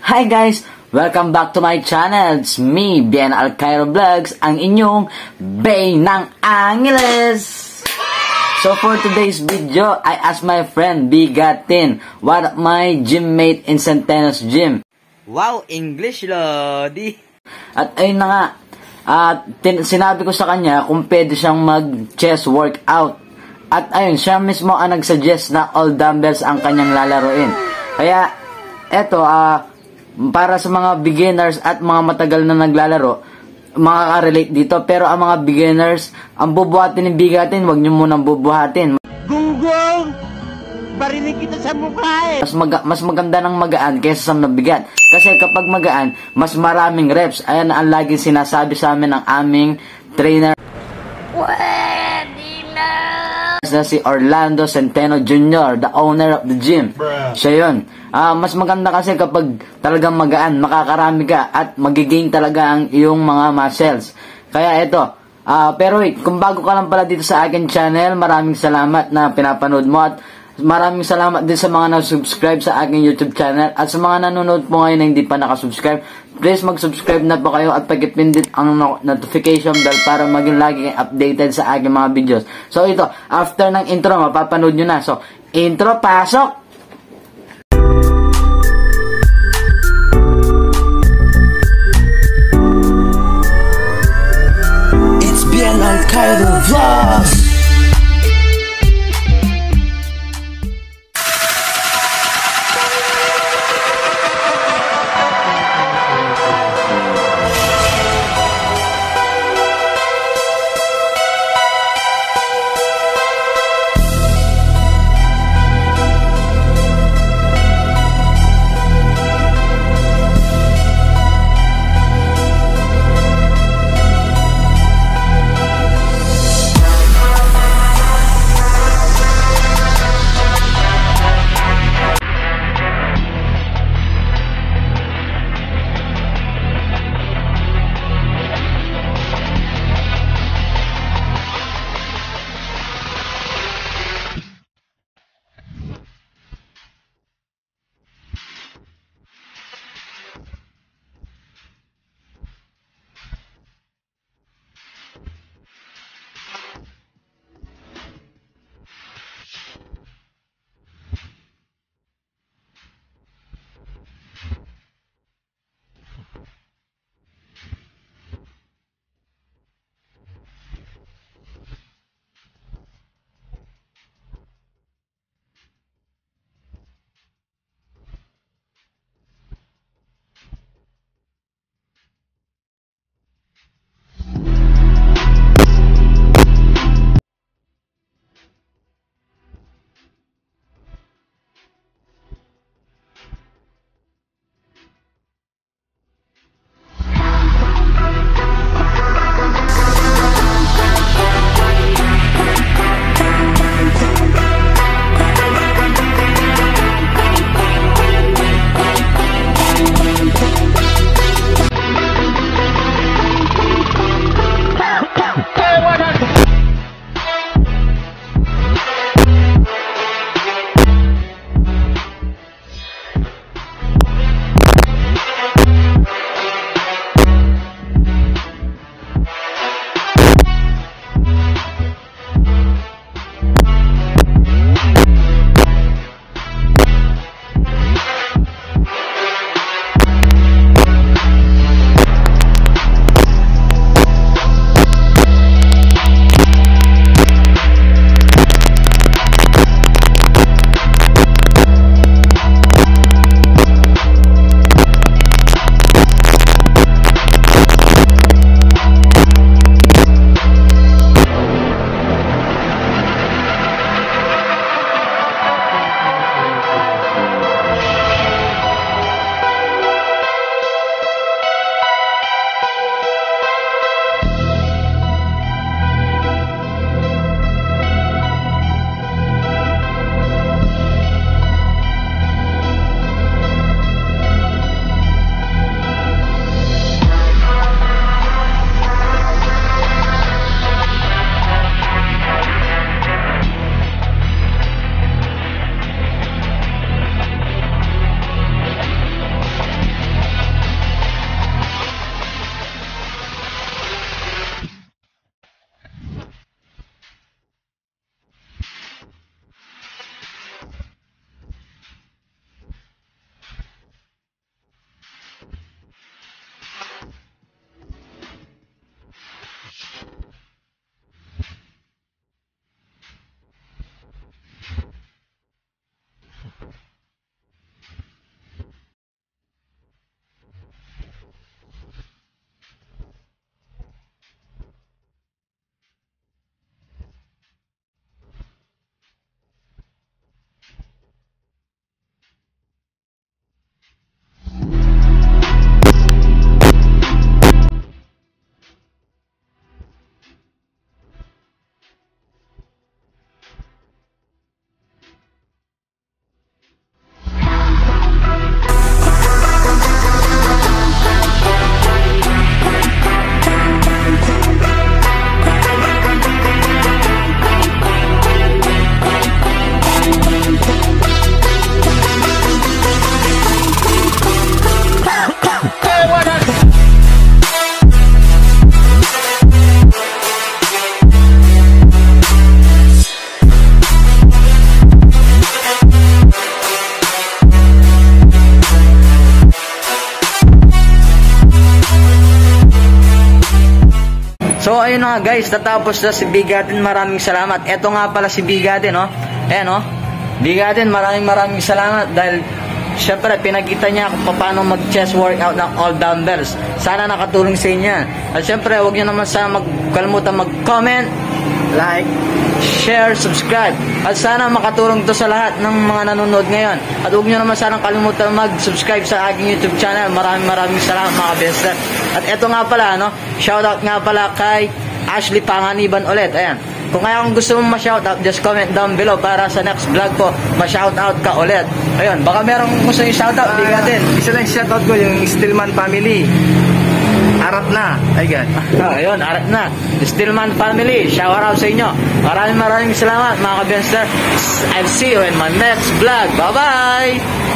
Hi guys! Welcome back to my channel. It's me, Bien Alcairo Vlogs, ang inyong Bay ng Angeles. So for today's video, I asked my friend Bigatin, what my gym mate in Centenos Gym. Wow, English lodi. At ayun na nga, sinabi ko sa kanya kung pwede siyang mag-chest workout. At ayun, siya mismo ang nag-suggest na all dumbbells ang kanyang lalaroin. Kaya, eto, para sa mga beginners at mga matagal na naglalaro, makaka-relate dito. Pero ang mga beginners, ang bubuhatin ng Bigatin, huwag nyo munang bubuhatin. Gunggong! Barinig kita sa mukha eh! Mas maganda ng magaan kaysa sa mabigat. Kasi kapag magaan, mas maraming reps. Ayan ang laging sinasabi sa amin ng aming trainer. Na si Orlando Centeno Jr., the owner of the gym. Siya yun. Mas maganda kasi kapag talagang magaan, makakarami ka at magigain talaga ang iyong mga muscles. Kaya ito, pero wait, kung bago ka lang pala dito sa akin channel, maraming salamat na pinapanood mo at maraming salamat din sa mga na-subscribe sa aking YouTube channel at sa mga nanonood po ngayon na hindi pa nakasubscribe. Please mag-subscribe na po kayo at pag-pindit ang notification bell para maging lagi updated sa aking mga videos. So ito, after ng intro, mapapanood nyo na. So, intro, pasok! It's Bien Alcairo Vlogs! ayun na nga guys, tatapos na si Bigatin. Maraming salamat. Eto nga pala si Bigatin, no? Ayan, no? Bigatin, maraming salamat dahil syempre pinakita niya kung paano mag-chest workout ng all dumbbells. Sana nakatulong sa inyo. At syempre, huwag niyo naman sana magkalimutan mag-comment, like, share, subscribe. At sana makatulong to sa lahat ng mga nanonood ngayon. At huwag niyo naman sana kalimutan mag-subscribe sa aking YouTube channel. Maraming salamat mga bester. At eto nga pala, no? Shoutout nga pala kay Ashley Panganiban ulit. Ayan. Kung kaya kung gusto mong ma-shoutout, just comment down below para sa next vlog ko, ma-shoutout ka ulit. Ayun, baka merong gusto yung shoutout, Bigatin. Isa lang shoutout ko, yung Stillman family. Arat na. Ay, God. Ayun, arat na. Stillman family, shout out sa inyo. Maraming salamat mga ka-benster. I'll see you in my next vlog. Bye-bye!